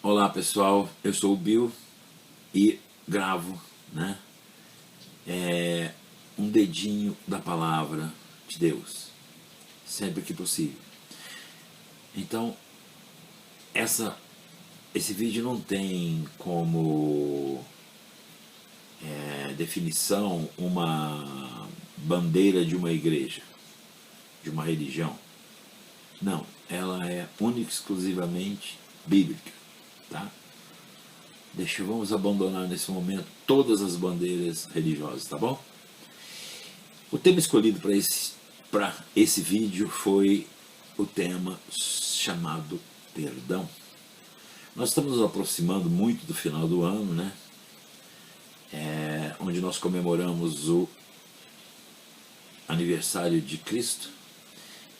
Olá pessoal, eu sou o Bill e gravo, né, um dedinho da palavra de Deus, sempre que possível. Então, esse vídeo não tem como definição uma bandeira de uma igreja, de uma religião. Não, ela é única e exclusivamente bíblica, tá? Vamos abandonar nesse momento todas as bandeiras religiosas, tá bom? O tema escolhido para esse vídeo foi o tema chamado perdão. Nós estamos nos aproximando muito do final do ano, né? Onde nós comemoramos o aniversário de Cristo.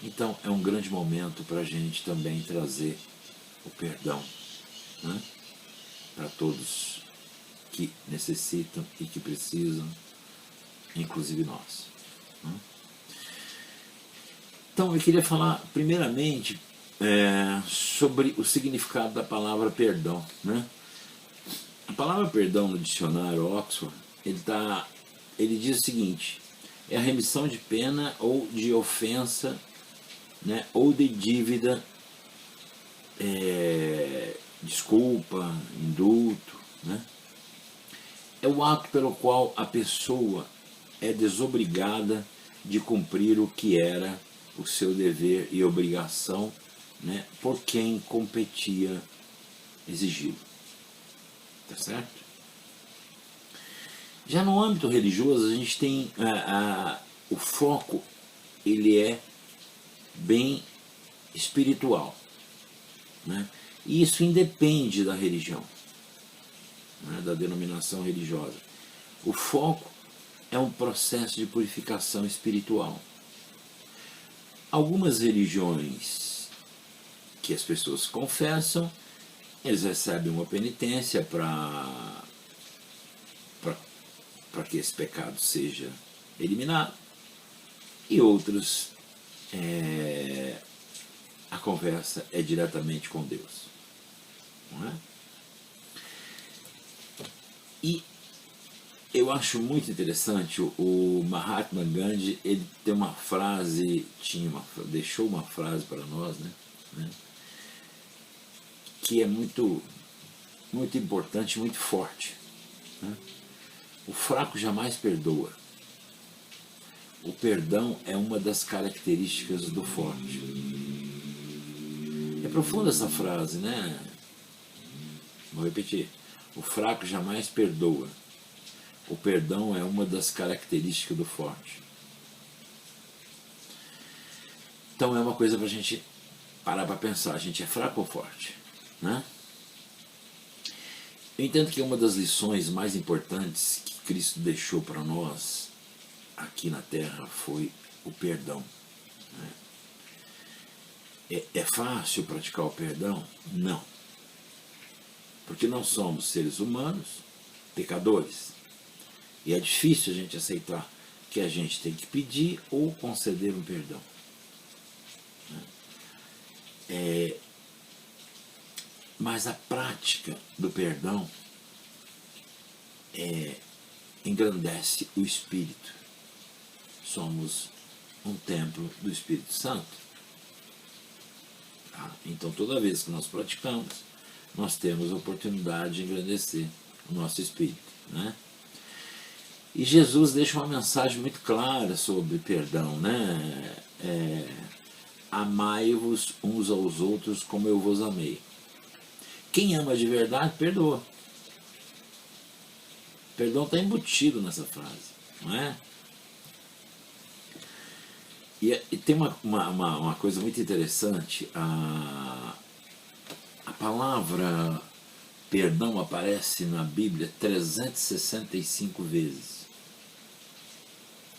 Então é um grande momento para a gente também trazer o perdão, né, para todos que necessitam e que precisam, inclusive nós. Né? Então eu queria falar primeiramente sobre o significado da palavra perdão. Né? A palavra perdão no dicionário Oxford, ele diz o seguinte: é a remissão de pena ou de ofensa, né, ou de dívida, desculpa, indulto, né? É o ato pelo qual a pessoa é desobrigada de cumprir o que era o seu dever e obrigação, né, por quem competia exigi-lo. Tá certo? Já no âmbito religioso, a gente tem o foco, ele é bem espiritual, né? E isso independe da religião, né, da denominação religiosa. O foco é um processo de purificação espiritual. Algumas religiões que as pessoas confessam, eles recebem uma penitência para que esse pecado seja eliminado, e outros a conversa é diretamente com Deus, não é? E eu acho muito interessante o Mahatma Gandhi. Ele tem uma frase, deixou uma frase para nós, né, que é muito, muito importante, muito forte, né? O fraco jamais perdoa. O perdão é uma das características do forte. É profunda essa frase, né? Vou repetir. O fraco jamais perdoa. O perdão é uma das características do forte. Então é uma coisa para a gente parar para pensar. A gente é fraco ou forte, né? Eu entendo que uma das lições mais importantes que Cristo deixou para nós aqui na Terra foi o perdão. É fácil praticar o perdão? Não. Porque nós somos seres humanos, pecadores. E é difícil a gente aceitar que a gente tem que pedir ou conceder um perdão. Mas a prática do perdão engrandece o Espírito. Somos um templo do Espírito Santo. Tá? Então toda vez que nós praticamos, nós temos a oportunidade de engrandecer o nosso Espírito, né? E Jesus deixa uma mensagem muito clara sobre perdão, né? Amai-vos uns aos outros como eu vos amei. Quem ama de verdade, perdoa. Perdão está embutido nessa frase, não é? E tem uma coisa muito interessante. A palavra perdão aparece na Bíblia 365 vezes.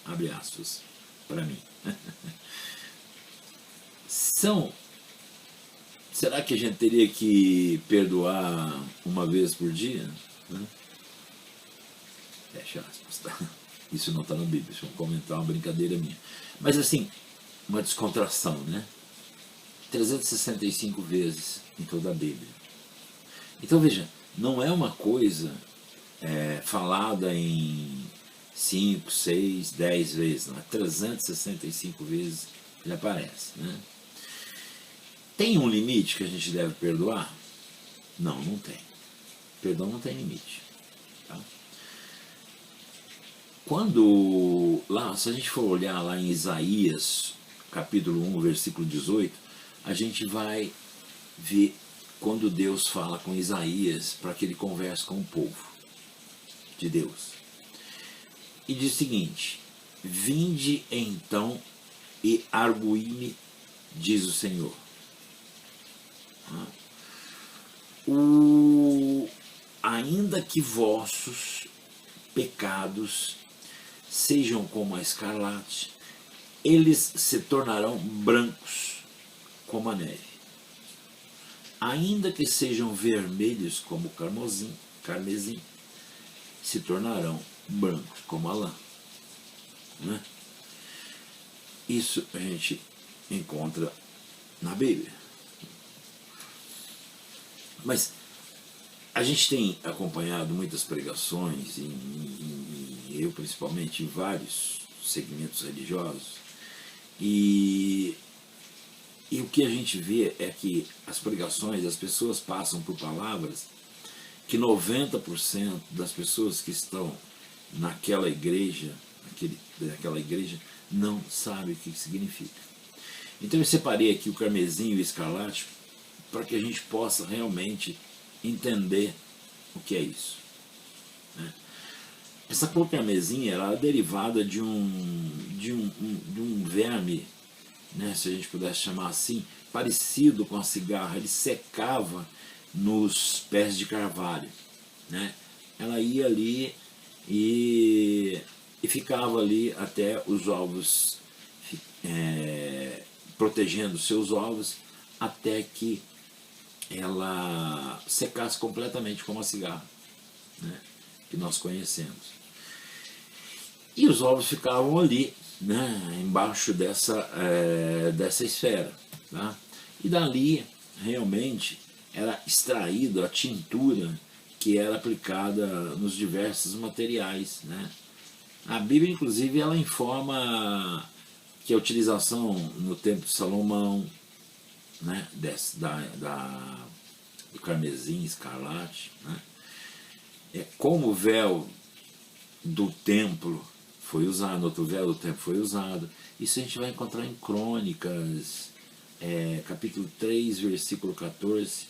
Abre aspas para mim. Será que a gente teria que perdoar uma vez por dia? Fecha aspas, tá? Isso não está na Bíblia, isso é um comentário, uma brincadeira minha. Mas assim, uma descontração, né? 365 vezes em toda a Bíblia. Então veja, não é uma coisa falada em 5, 6, 10 vezes, não é 365 vezes ele aparece. Né? Tem um limite que a gente deve perdoar? Não, não tem. Perdão não tem limite. Tá? Quando, lá, se a gente for olhar lá em Isaías, capítulo 1, versículo 18, a gente vai ver quando Deus fala com Isaías para que ele converse com o povo de Deus. E diz o seguinte: vinde então e arguí-me, diz o Senhor. Ainda que vossos pecados sejam como a escarlate, eles se tornarão brancos como a neve. Ainda que sejam vermelhos como o carmesim, se tornarão brancos como a lã. Né? Isso a gente encontra na Bíblia. Mas a gente tem acompanhado muitas pregações, eu principalmente, em vários segmentos religiosos, e o que a gente vê é que as pregações, as pessoas passam por palavras que 90% das pessoas que estão naquela igreja, não sabe o que significa. Então eu separei aqui o carmesim e o escarlate para que a gente possa realmente entender o que é isso. Né? Essa cor carmesim era derivada de um verme, né, se a gente pudesse chamar assim, parecido com a cigarra. Ele secava nos pés de carvalho. Né? Ela ia ali e ficava ali até os ovos, protegendo seus ovos, até que ela secasse completamente como a cigarra, né, que nós conhecemos. E os ovos ficavam ali, né, embaixo dessa esfera. Tá? E dali, realmente, era extraída a tintura que era aplicada nos diversos materiais. Né? A Bíblia, inclusive, ela informa que a utilização no tempo de Salomão, né, do carmesim, escarlate, né, como o véu do templo foi usado, outro véu do templo foi usado. Isso a gente vai encontrar em Crônicas, capítulo 3, versículo 14.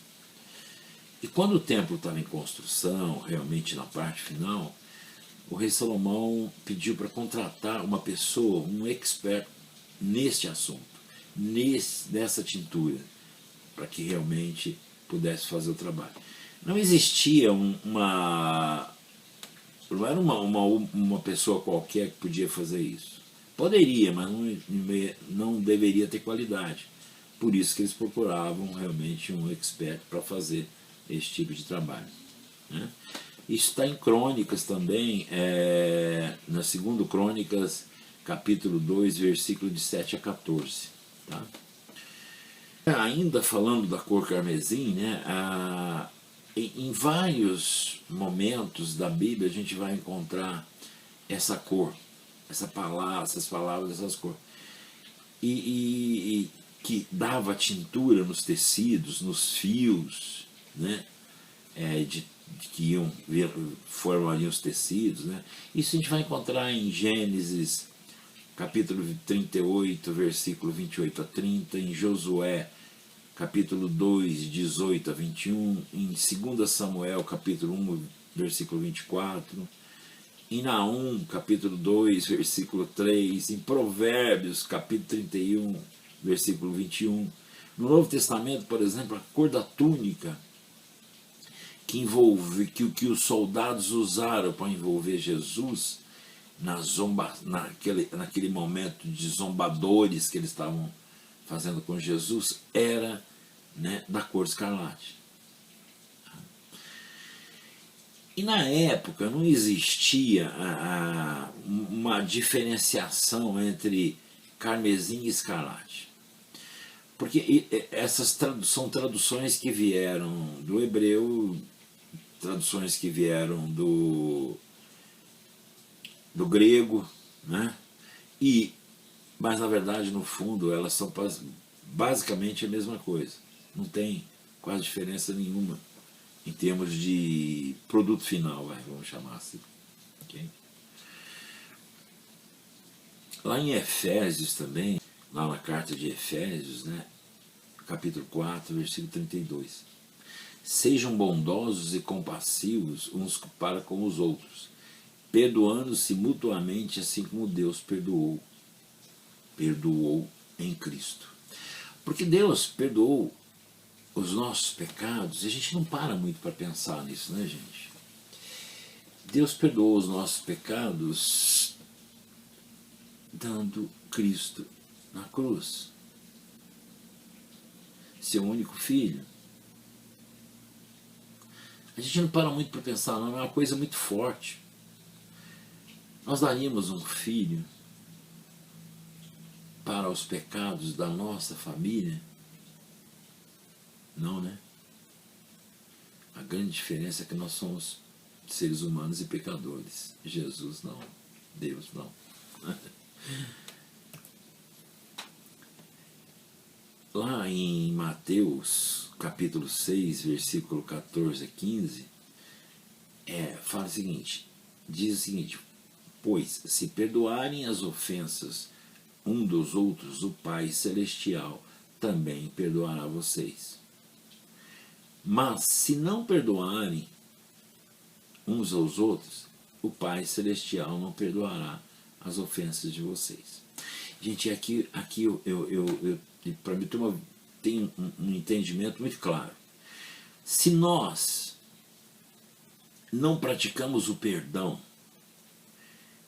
E quando o templo estava em construção, realmente na parte final, o rei Salomão pediu para contratar uma pessoa, um expert neste assunto, nessa tintura, para que realmente pudesse fazer o trabalho. Não existia não era uma pessoa qualquer que podia fazer isso. Poderia, mas não deveria ter qualidade. Por isso que eles procuravam realmente um expert para fazer esse tipo de trabalho. Né? Isso está em Crônicas também, na 2 Crônicas, capítulo 2, versículo de 7 a 14. Tá? Ainda falando da cor carmesim, né, em vários momentos da Bíblia a gente vai encontrar essa cor, essas palavras, essas cores. E que dava tintura nos tecidos, nos fios, né, que formariam os tecidos. Né. Isso a gente vai encontrar em Gênesis, capítulo 38, versículo 28 a 30, em Josué, capítulo 2, 18 a 21, em 2 Samuel, capítulo 1, versículo 24, em Naum, capítulo 2, versículo 3, em Provérbios, capítulo 31, versículo 21. No Novo Testamento, por exemplo, a cor da túnica que os soldados usaram para envolver Jesus naquele momento de zombadores que eles estavam fazendo com Jesus, era, né, da cor escarlate. E na época não existia uma diferenciação entre carmesim e escarlate. Porque essas são traduções que vieram do hebreu, traduções que vieram do grego, né? Mas na verdade, no fundo, elas são basicamente a mesma coisa. Não tem quase diferença nenhuma em termos de produto final, vamos chamar assim. Okay? Lá em Efésios também, lá na carta de Efésios, né, capítulo 4, versículo 32. Sejam bondosos e compassivos uns para com os outros, perdoando-se mutuamente, assim como Deus perdoou em Cristo. Porque Deus perdoou os nossos pecados, e a gente não para muito para pensar nisso, né, gente? Deus perdoou os nossos pecados dando Cristo na cruz, seu único filho. A gente não para muito para pensar, não, é uma coisa muito forte. Nós daríamos um filho para os pecados da nossa família? Não, né? A grande diferença é que nós somos seres humanos e pecadores. Jesus não. Deus não. Lá em Mateus, capítulo 6, versículo 14 a 15, fala o seguinte, diz o seguinte: pois, se perdoarem as ofensas um dos outros, o Pai Celestial também perdoará vocês. Mas, se não perdoarem uns aos outros, o Pai Celestial não perdoará as ofensas de vocês. Gente, aqui para mim tem um entendimento muito claro. Se nós não praticamos o perdão,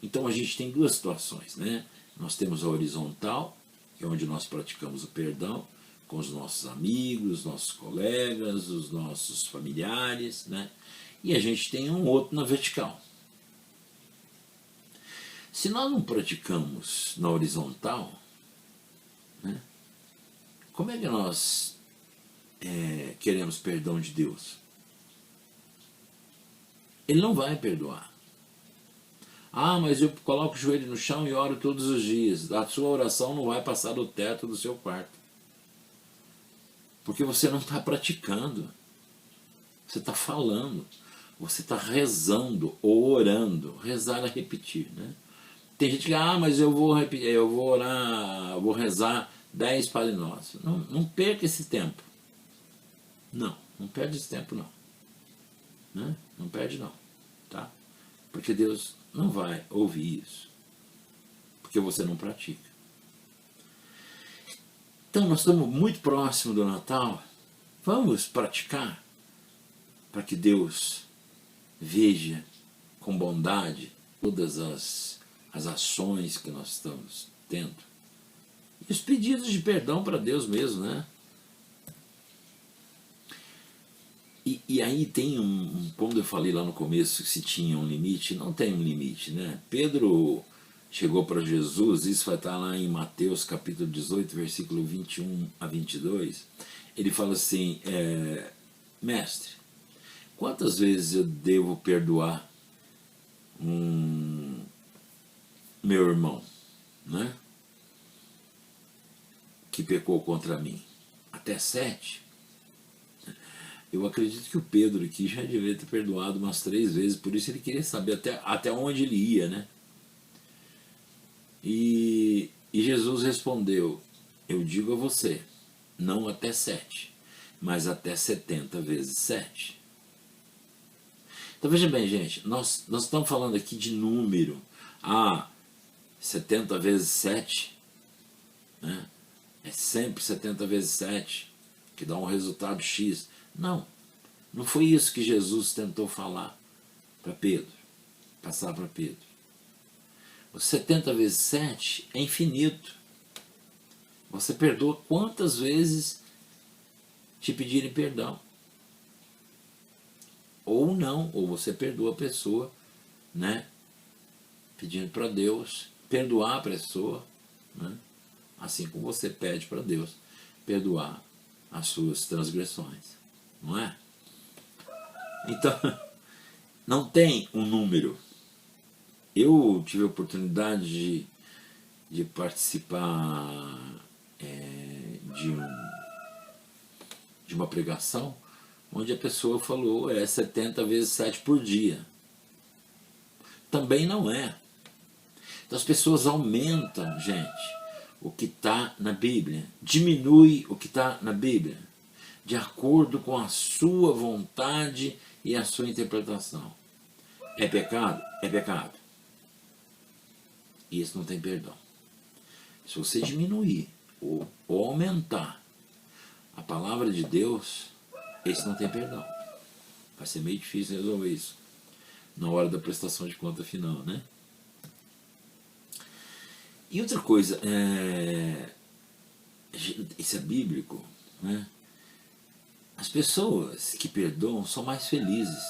então a gente tem duas situações, né? Nós temos a horizontal, que é onde nós praticamos o perdão com os nossos amigos, nossos colegas, os nossos familiares, né? E a gente tem um outro na vertical. Se nós não praticamos na horizontal, né, como é que nós queremos perdão de Deus? Ele não vai perdoar. Ah, mas eu coloco o joelho no chão e oro todos os dias. A sua oração não vai passar do teto do seu quarto. Porque você não está praticando. Você está falando. Você está rezando ou orando. Rezar é repetir, né? Tem gente que, mas eu vou repetir, eu vou orar, vou rezar 10 Padre Nosso. Não perca esse tempo. Não perde esse tempo não. Né? Não perde não. Tá? Porque Deus não vai ouvir isso. Porque você não pratica. Então nós estamos muito próximos do Natal. Vamos praticar para que Deus veja com bondade todas as ações que nós estamos tendo. E os pedidos de perdão para Deus mesmo, né? E aí tem como eu falei lá no começo, que se tinha um limite, não tem um limite, né? Pedro chegou para Jesus, isso vai estar lá em Mateus capítulo 18, versículo 21 a 22, ele fala assim, mestre, quantas vezes eu devo perdoar meu irmão, né, que pecou contra mim? Até 7? Eu acredito que o Pedro aqui já devia ter perdoado umas 3 vezes, por isso ele queria saber até onde ele ia, né? E Jesus respondeu, eu digo a você, não até 7, mas até 70 vezes 7. Então veja bem, gente, nós estamos falando aqui de número. 70 vezes 7, né? É sempre 70 vezes 7, que dá um resultado X. Não foi isso que Jesus tentou falar para Pedro, passar para Pedro. O 70 vezes 7 é infinito. Você perdoa quantas vezes te pedirem perdão. Ou não, ou você perdoa a pessoa, né, pedindo para Deus perdoar a pessoa, né, assim como você pede para Deus perdoar as suas transgressões, não é? Então, não tem um número. Eu tive a oportunidade de participar de uma pregação onde a pessoa falou 70 vezes 7 por dia. Também não é. Então as pessoas aumentam, gente, o que está na Bíblia, diminui o que está na Bíblia, de acordo com a sua vontade e a sua interpretação. É pecado? É pecado. E isso não tem perdão. Se você diminuir ou aumentar a palavra de Deus, esse não tem perdão. Vai ser meio difícil resolver isso na hora da prestação de conta final, né? E outra coisa, isso é bíblico, né? As pessoas que perdoam são mais felizes.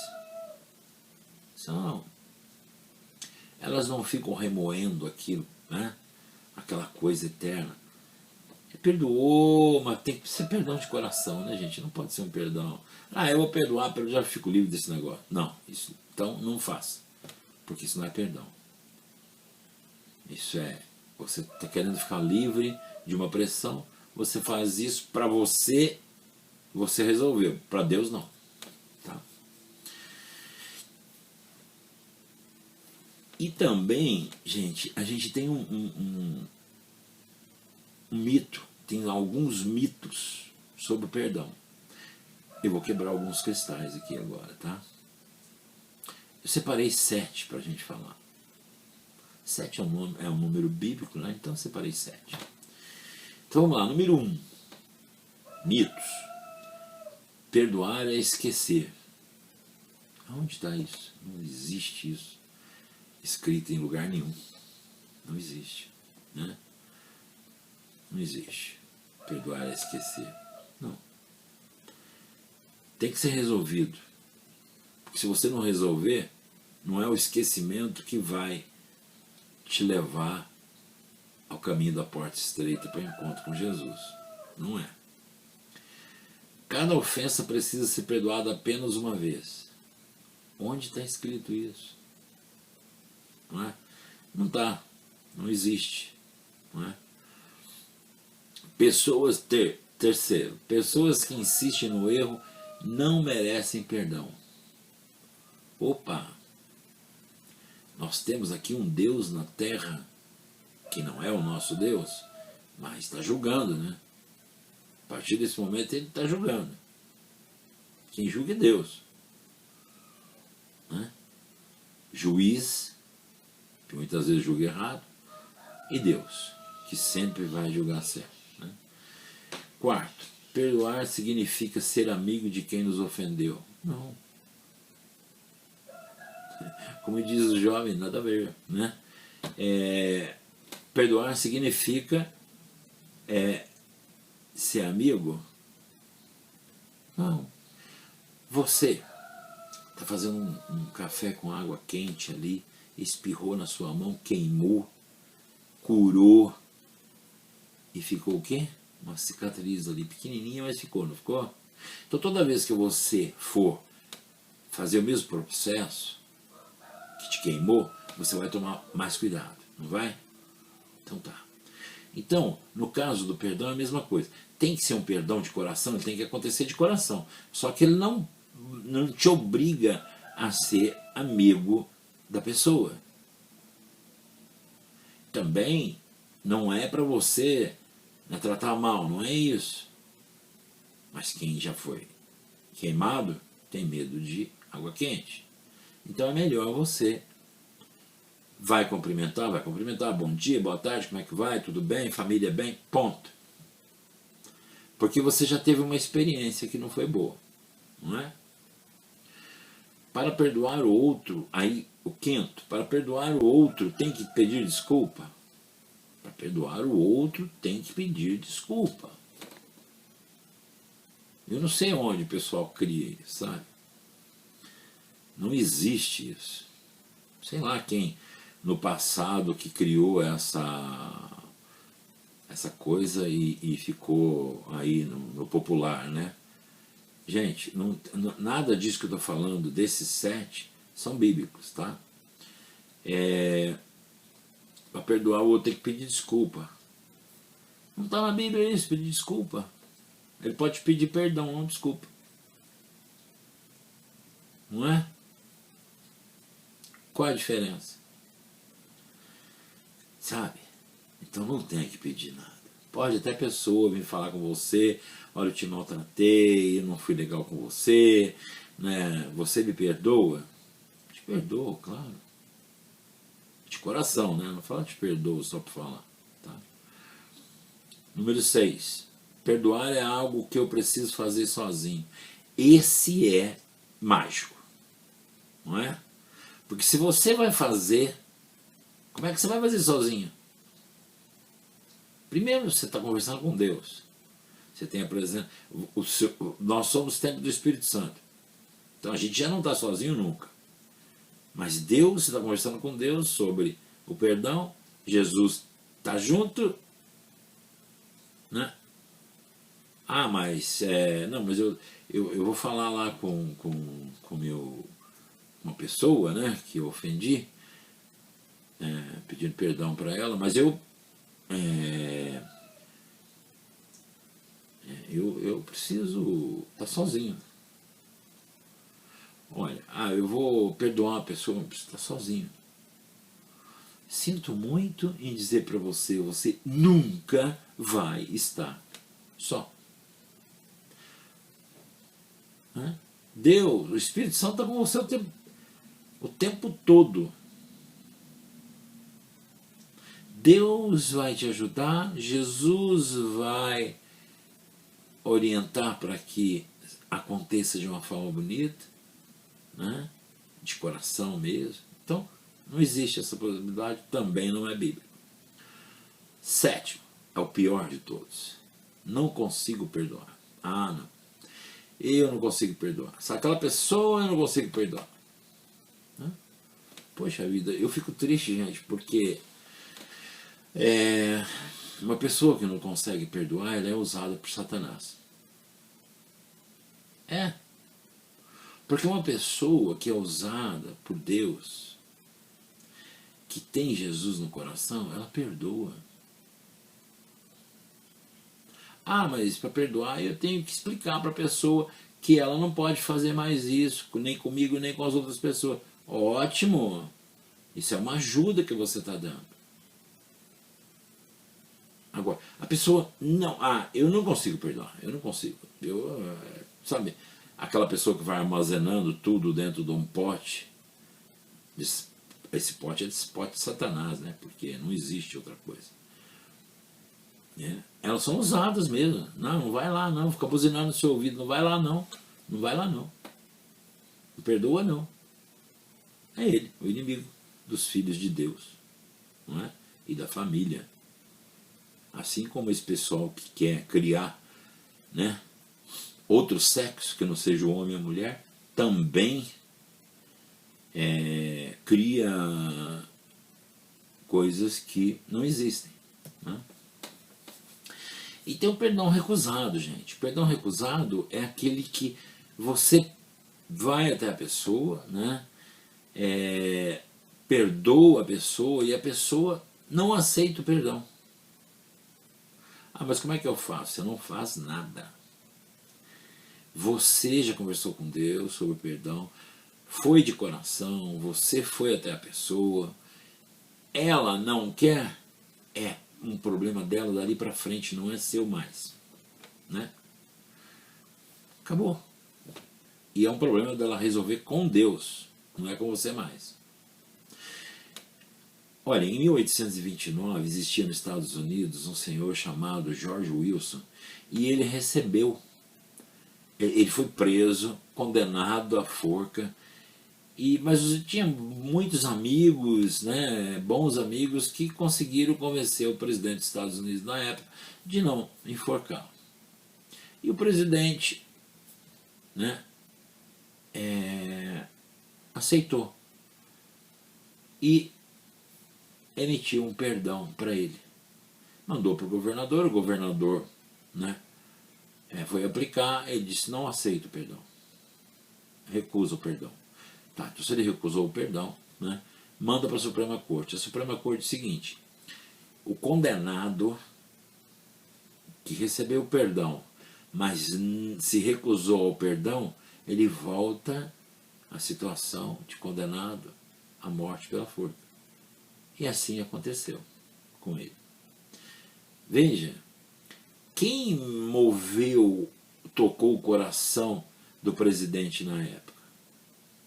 Elas não ficam remoendo aquilo, né? Aquela coisa eterna. Perdoou, mas tem que ser perdão de coração, né, gente? Não pode ser um perdão. Eu vou perdoar, eu já fico livre desse negócio. Não, isso, então não faça, porque isso não é perdão. Isso é, você está querendo ficar livre de uma pressão, você faz isso para você resolveu, para Deus não. Tá? E também, gente, a gente tem um mito, tem alguns mitos sobre o perdão. Eu vou quebrar alguns cristais aqui agora, tá? Eu separei 7 para a gente falar. 7 é um número bíblico, né? Então eu separei 7. Então vamos lá, número 1. Mitos. Perdoar é esquecer. Aonde está isso? Não existe isso escrito em lugar nenhum. Não existe, né? Não existe. Perdoar é esquecer. Não. Tem que ser resolvido. Porque se você não resolver, não é o esquecimento que vai te levar ao caminho da porta estreita para o encontro com Jesus. Não é. Cada ofensa precisa ser perdoada apenas uma vez. Onde está escrito isso? Não é? Não está. Não existe. Não é? Terceiro, pessoas que insistem no erro não merecem perdão. Opa! Nós temos aqui um Deus na terra que não é o nosso Deus, mas está julgando, né? A partir desse momento ele está julgando. Quem julga é Deus. Né? Juiz, que muitas vezes julga errado, e Deus, que sempre vai julgar certo. Né? Quarto, perdoar significa ser amigo de quem nos ofendeu. Não. Como diz o jovem, nada a ver. Né? Perdoar significa ser amigo? Não. Você está fazendo um café com água quente ali, espirrou na sua mão, queimou, curou e ficou o quê? Uma cicatriz ali pequenininha, mas ficou, não ficou? Então toda vez que você for fazer o mesmo processo que te queimou, você vai tomar mais cuidado, não vai? Então tá. Então, no caso do perdão é a mesma coisa. Tem que ser um perdão de coração, ele tem que acontecer de coração. Só que ele não te obriga a ser amigo da pessoa. Também não é para você tratar mal, não é isso. Mas quem já foi queimado tem medo de água quente. Então é melhor você vai cumprimentar, bom dia, boa tarde, como é que vai, tudo bem, família bem, ponto. Porque você já teve uma experiência que não foi boa, não é? Para perdoar o outro, aí o quinto, para perdoar o outro tem que pedir desculpa. Para perdoar o outro tem que pedir desculpa. Eu não sei onde o pessoal cria isso, sabe? Não existe isso. Sei lá quem no passado que criou essa coisa e ficou aí no popular, né? Gente, nada disso que eu estou falando, desses 7, são bíblicos, tá? Para perdoar o outro tem que pedir desculpa. Não está na Bíblia isso, pedir desculpa. Ele pode pedir perdão, não desculpa. Não é? Qual a diferença? Sabe? Então não tem que pedir nada. Pode até a pessoa vir falar com você, olha, eu te maltratei, eu não fui legal com você, né? Você me perdoa? Te perdoo, claro. De coração, né? Não fala te perdoo só para falar. Tá? Número 6. Perdoar é algo que eu preciso fazer sozinho. Esse é mágico. Não é? Porque se você vai fazer, como é que você vai fazer sozinho? Primeiro, você está conversando com Deus. Você tem a presença. Nós somos templo do Espírito Santo. Então a gente já não está sozinho nunca. Mas Deus, você está conversando com Deus sobre o perdão. Jesus está junto. Né? Ah, mas não, mas eu vou falar lá com uma pessoa, né, que eu ofendi, pedindo perdão para ela, mas eu preciso estar sozinho. Olha, eu vou perdoar uma pessoa, mas preciso estar sozinho. Sinto muito em dizer para você, você nunca vai estar só. Deus, o Espírito Santo está com você o tempo todo. Deus vai te ajudar, Jesus vai orientar para que aconteça de uma forma bonita, né? De coração mesmo. Então, não existe essa possibilidade, também não é bíblico. 7, é o pior de todos. Não consigo perdoar. Não. Eu não consigo perdoar. Aquela pessoa eu não consigo perdoar. Poxa vida, eu fico triste, gente, porque uma pessoa que não consegue perdoar, ela é usada por Satanás. Porque uma pessoa que é usada por Deus, que tem Jesus no coração, ela perdoa. Mas para perdoar eu tenho que explicar para a pessoa que ela não pode fazer mais isso, nem comigo, nem com as outras pessoas. Ótimo! Isso é uma ajuda que você está dando. Agora, a pessoa não... eu não consigo perdoar, eu não consigo. Sabe, aquela pessoa que vai armazenando tudo dentro de um pote, esse pote é esse pote de Satanás, né? Porque não existe outra coisa. Elas são usadas mesmo. Não vai lá não, fica buzinando no seu ouvido, não vai lá não, não vai lá não. Não perdoa não. É ele, o inimigo dos filhos de Deus, não é? E da família. Assim como esse pessoal que quer criar, né, outro sexo que não seja o homem e a mulher, também cria coisas que não existem. Né? E tem o perdão recusado, gente. O perdão recusado é aquele que você vai até a pessoa, né, perdoa a pessoa e a pessoa não aceita o perdão. Mas como é que eu faço? Você não faz nada. Você já conversou com Deus sobre o perdão, foi de coração, você foi até a pessoa, ela não quer, é um problema dela dali para frente, não é seu mais. Né? Acabou. E é um problema dela resolver com Deus, não é com você mais. Olha, em 1829 existia nos Estados Unidos um senhor chamado George Wilson e ele foi preso, condenado à forca, mas tinha muitos amigos, né, bons amigos, que conseguiram convencer o presidente dos Estados Unidos na época de não enforcá-lo. E o presidente, né, aceitou e emitiu um perdão para ele. mandou para o governador, né, foi aplicar, ele disse, não aceito o perdão, recusa o perdão. Tá, então se ele recusou o perdão, né, manda para a Suprema Corte. A Suprema Corte diz o seguinte: o condenado que recebeu o perdão, mas se recusou ao perdão, ele volta à situação de condenado à morte pela forca. E assim aconteceu com ele. Veja, quem tocou o coração do presidente na época?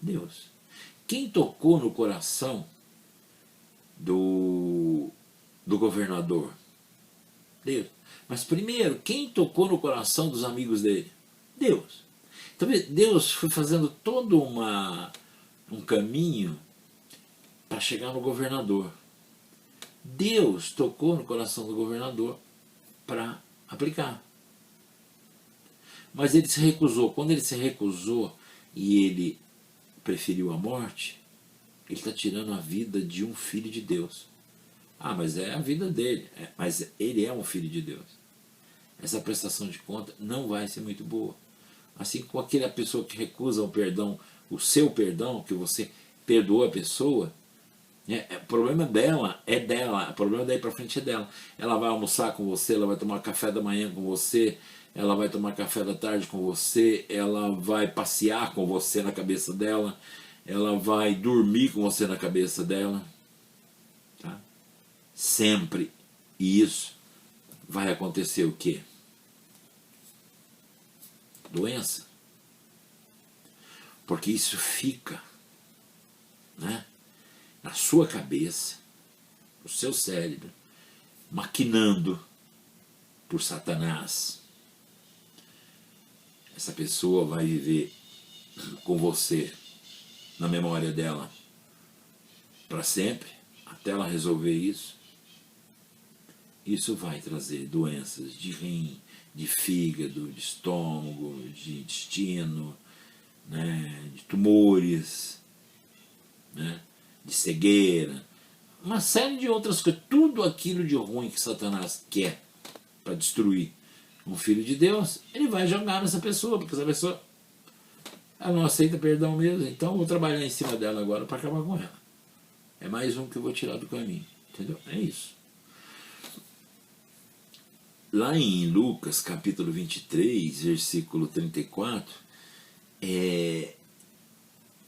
Deus. Quem tocou no coração do governador? Deus. Mas primeiro, quem tocou no coração dos amigos dele? Deus. Então Deus foi fazendo todo um caminho para chegar no governador. Deus tocou no coração do governador para aplicar. Mas ele se recusou. Quando ele se recusou e ele preferiu a morte, ele está tirando a vida de um filho de Deus. Ah, mas é a vida dele. Mas ele é um filho de Deus. Essa prestação de conta não vai ser muito boa. Assim como aquela pessoa que recusa o perdão, o seu perdão, que você perdoou a pessoa, o problema dela é dela, o problema daí para frente é dela. Ela vai almoçar com você, ela vai tomar café da manhã com você, ela vai tomar café da tarde com você, ela vai passear com você na cabeça dela, ela vai dormir com você na cabeça dela. Tá? Sempre. E isso vai acontecer o quê? Doença. Porque isso fica, né, na sua cabeça, no seu cérebro, maquinando por Satanás. Essa pessoa vai viver com você na memória dela para sempre, até ela resolver isso. Isso vai trazer doenças de rim, de fígado, de estômago, de intestino, né, de tumores, né, de cegueira, uma série de outras coisas. Tudo aquilo de ruim que Satanás quer para destruir um filho de Deus, ele vai jogar nessa pessoa, porque essa pessoa ela não aceita perdão mesmo. Então eu vou trabalhar em cima dela agora para acabar com ela. É mais um que eu vou tirar do caminho. Entendeu? É isso. Lá em Lucas, capítulo 23, versículo 34,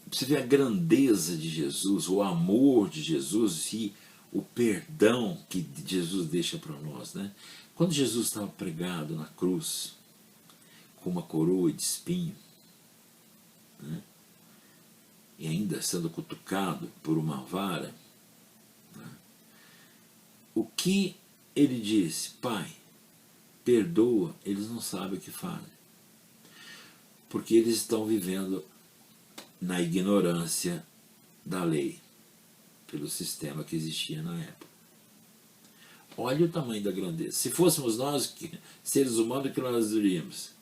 você vê a grandeza de Jesus, o amor de Jesus e o perdão que Jesus deixa para nós. Né? Quando Jesus estava pregado na cruz, com uma coroa de espinho, né? E ainda sendo cutucado por uma vara, né? O que ele disse? Pai, perdoa, eles não sabem o que fazem. Porque eles estão vivendo na ignorância da lei, pelo sistema que existia na época. Olha o tamanho da grandeza. Se fôssemos nós, seres humanos, o que nós diríamos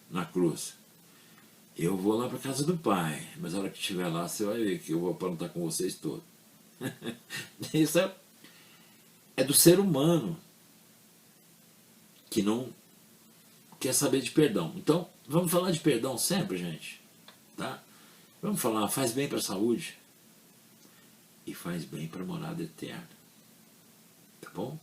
na cruz? Eu vou lá para a casa do Pai, mas na hora que estiver lá, você vai ver que eu vou aprontar com vocês todos. Isso é do ser humano que não quer saber de perdão. Então, vamos falar de perdão sempre, gente. Tá? Vamos falar, faz bem para a saúde e faz bem para a morada eterna. Tá bom?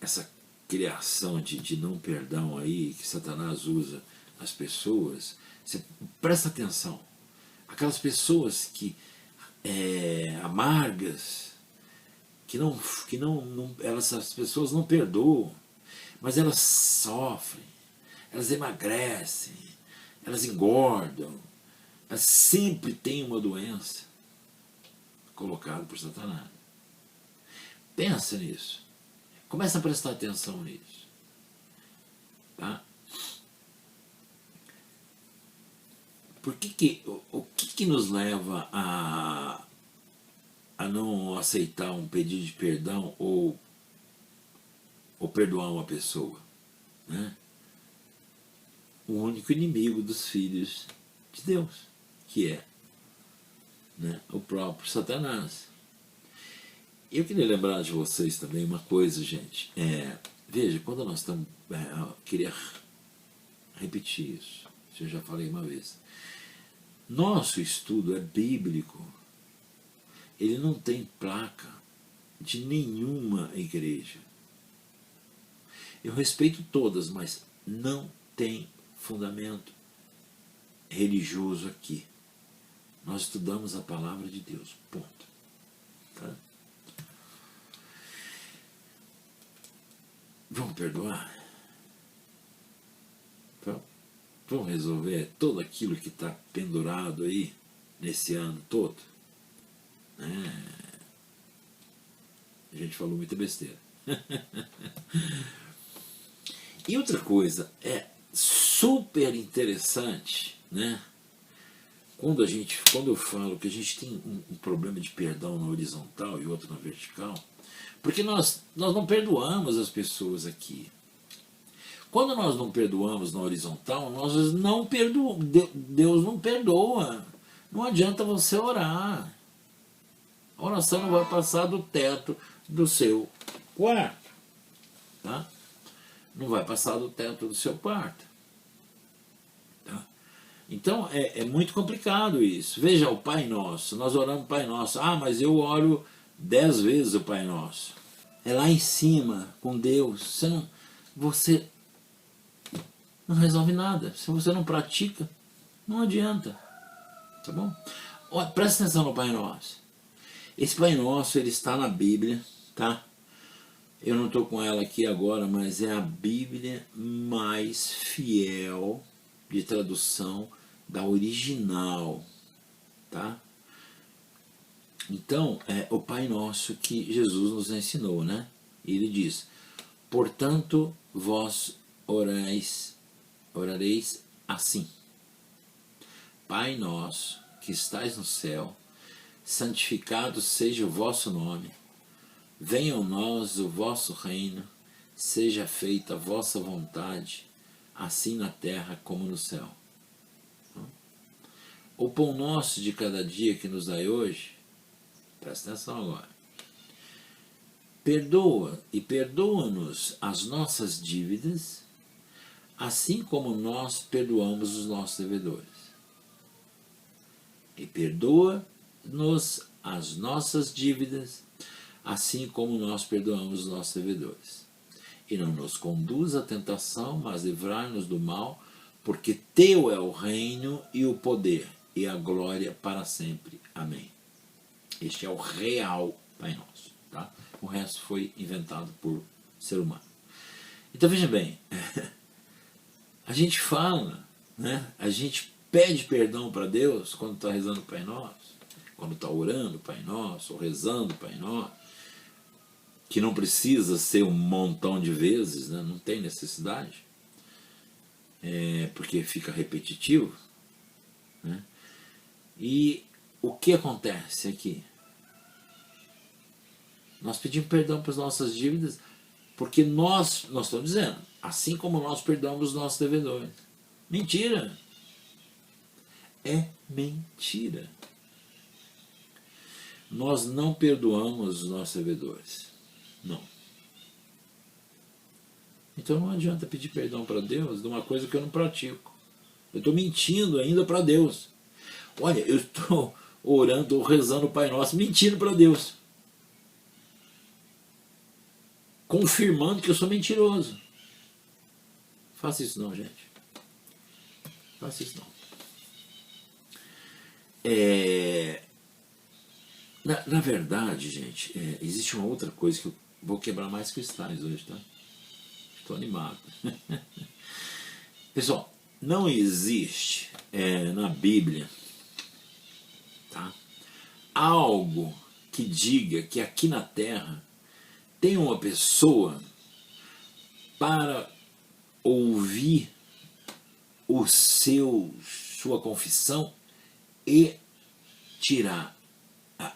Essa criação de não perdão aí, que Satanás usa as pessoas, você presta atenção. Aquelas pessoas que amargas, essas pessoas não perdoam, mas elas sofrem, elas emagrecem, elas engordam, elas sempre têm uma doença colocada por Satanás. Pensa nisso. Começa a prestar atenção nisso. Tá? O que nos leva a não aceitar um pedido de perdão ou perdoar uma pessoa? Né? O único inimigo dos filhos de Deus, que é, né, o próprio Satanás. Eu queria lembrar de vocês também uma coisa, gente. Veja, quando nós estamos... eu queria repetir isso. Eu já falei uma vez. Nosso estudo é bíblico. Ele não tem placa de nenhuma igreja. Eu respeito todas, mas não tem fundamento religioso aqui. Nós estudamos a palavra de Deus, ponto. Tá? Vamos perdoar? Vamos resolver tudo aquilo que está pendurado aí nesse ano todo? A gente falou muita besteira. E outra coisa, é super interessante, né? Quando eu falo que a gente tem um problema de perdão na horizontal e outro na vertical, porque nós não perdoamos as pessoas aqui. Quando nós não perdoamos na horizontal, nós não perdoamos, Deus não perdoa. Não adianta você orar. A oração não vai passar do teto do seu quarto. Tá? Não vai passar do teto do seu quarto. Tá? Então é muito complicado isso. Veja o Pai Nosso. Nós oramos o Pai Nosso. Ah, mas eu oro 10 vezes o Pai Nosso. É lá em cima, com Deus. Você não resolve nada. Se você não pratica, não adianta. Tá bom? Olha, presta atenção no Pai Nosso. Esse Pai Nosso, ele está na Bíblia, tá? Eu não estou com ela aqui agora, mas é a Bíblia mais fiel de tradução da original, tá? Então, é o Pai Nosso que Jesus nos ensinou, né? Ele diz: portanto, vós orareis assim: Pai Nosso, que estais no céu, santificado seja o vosso nome, venha a nós o vosso reino, seja feita a vossa vontade, assim na terra como no céu. O pão nosso de cada dia que nos dai hoje, presta atenção agora, perdoa-nos as nossas dívidas, assim como nós perdoamos os nossos devedores. E perdoa-nos as nossas dívidas, assim como nós perdoamos os nossos devedores. E não nos conduz à tentação, mas livrai-nos do mal, porque teu é o reino e o poder e a glória para sempre. Amém. Este é o real Pai Nosso. Tá? O resto foi inventado por ser humano. Então veja bem, a gente fala, né? A gente pede perdão para Deus quando está rezando o Pai Nosso, quando está orando o Pai Nosso, ou rezando o Pai Nosso, que não precisa ser um montão de vezes, né? Não tem necessidade, porque fica repetitivo, né? E o que acontece aqui? Nós pedimos perdão para as nossas dívidas, porque nós estamos dizendo, assim como nós perdoamos os nossos devedores. Mentira! É mentira. Nós não perdoamos os nossos devedores. Não. Então não adianta pedir perdão para Deus de uma coisa que eu não pratico. Eu estou mentindo ainda para Deus. Olha, eu estou orando ou rezando o Pai Nosso, mentindo para Deus. Confirmando que eu sou mentiroso. Faça isso não, gente. Faça isso não. Na verdade, gente, existe uma outra coisa que eu vou quebrar mais cristais hoje, tá? Estou animado. Pessoal, não existe na Bíblia, tá, algo que diga que aqui na Terra tem uma pessoa para ouvir sua confissão e tirar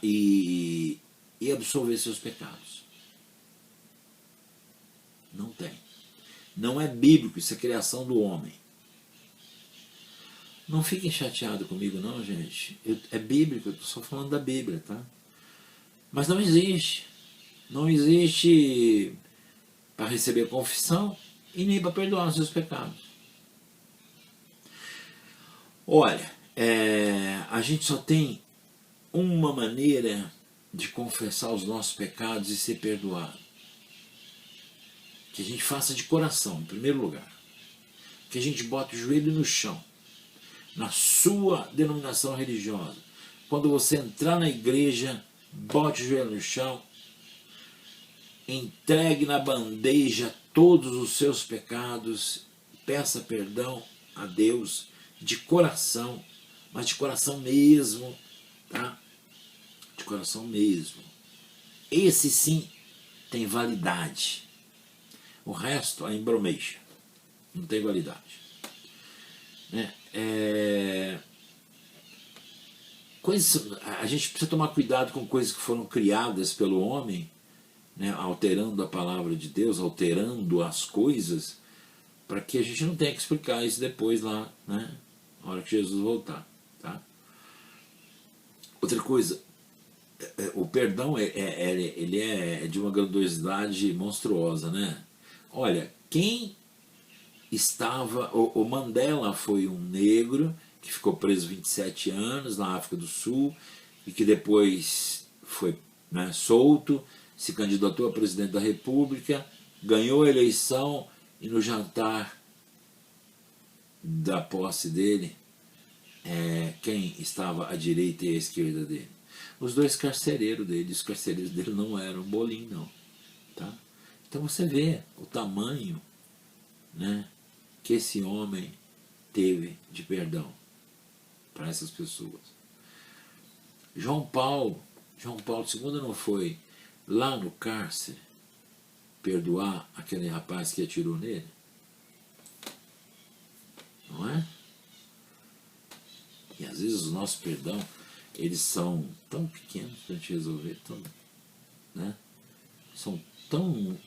e absolver seus pecados. Não tem. Não é bíblico, isso é criação do homem. Não fiquem chateados comigo não, gente. É bíblico, eu estou só falando da Bíblia, tá? Mas não existe. Não existe para receber confissão e nem para perdoar os seus pecados. Olha, a gente só tem uma maneira de confessar os nossos pecados e ser perdoado. Que a gente faça de coração, em primeiro lugar. Que a gente bote o joelho no chão, na sua denominação religiosa. Quando você entrar na igreja, bote o joelho no chão, entregue na bandeja todos os seus pecados, peça perdão a Deus de coração, mas de coração mesmo, tá? De coração mesmo. Esse sim tem validade. O resto é embromation, não tem validade. Né? A gente precisa tomar cuidado com coisas que foram criadas pelo homem, né? Alterando a palavra de Deus, alterando as coisas, para que a gente não tenha que explicar isso depois lá, né? Na hora que Jesus voltar. Tá? Outra coisa, o perdão ele é de uma grandiosidade monstruosa, né? Olha, quem estava... O Mandela foi um negro que ficou preso 27 anos na África do Sul e que depois foi, né, solto, se candidatou a presidente da República, ganhou a eleição e no jantar da posse dele, quem estava à direita e à esquerda dele? Os dois carcereiros dele. Os carcereiros dele não eram bolim, não. Tá? Então você vê o tamanho, né, que esse homem teve de perdão para essas pessoas. João Paulo II não foi lá no cárcere perdoar aquele rapaz que atirou nele? Não é? E às vezes os nossos perdão, eles são tão pequenos para a gente resolver, né? São tão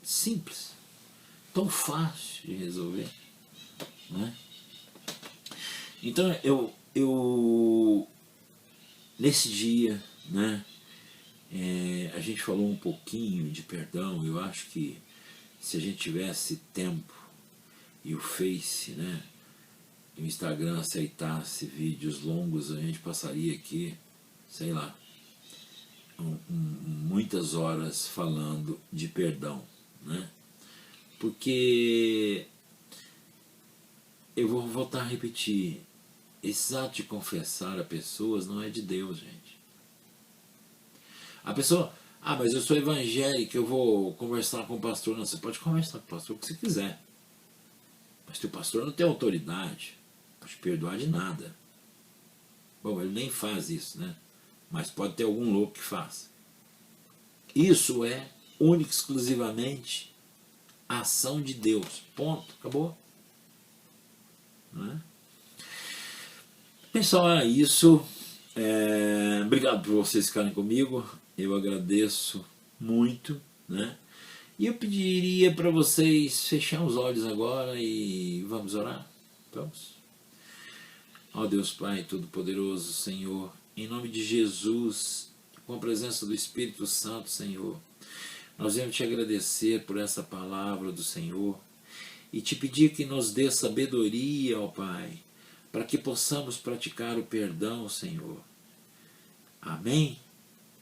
simples, tão fácil de resolver, né? Então eu nesse dia, né, a gente falou um pouquinho de perdão. Eu acho que se a gente tivesse tempo e o Face, né, e o Instagram aceitasse vídeos longos, a gente passaria aqui, sei lá, muitas horas falando de perdão, né? Porque eu vou voltar a repetir, esse ato de confessar a pessoas não é de Deus, gente. A pessoa, mas eu sou evangélico, eu vou conversar com o pastor. Não, você pode conversar com o pastor o que você quiser, mas o pastor não tem autoridade para te perdoar de nada. Bom, ele nem faz isso, né? Mas pode ter algum louco que faça. Isso é única e exclusivamente a ação de Deus. Ponto. Acabou. Não é? Pessoal, é isso. Obrigado por vocês ficarem comigo. Eu agradeço muito, né? E eu pediria para vocês fechar os olhos agora e vamos orar. Vamos? Ó Deus Pai Todo-Poderoso, Senhor, em nome de Jesus, com a presença do Espírito Santo, Senhor, nós vamos te agradecer por essa palavra do Senhor e te pedir que nos dê sabedoria, ó Pai, para que possamos praticar o perdão, Senhor. Amém?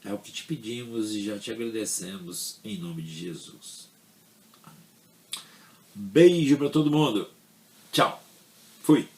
É o que te pedimos e já te agradecemos em nome de Jesus. Beijo para todo mundo. Tchau. Fui.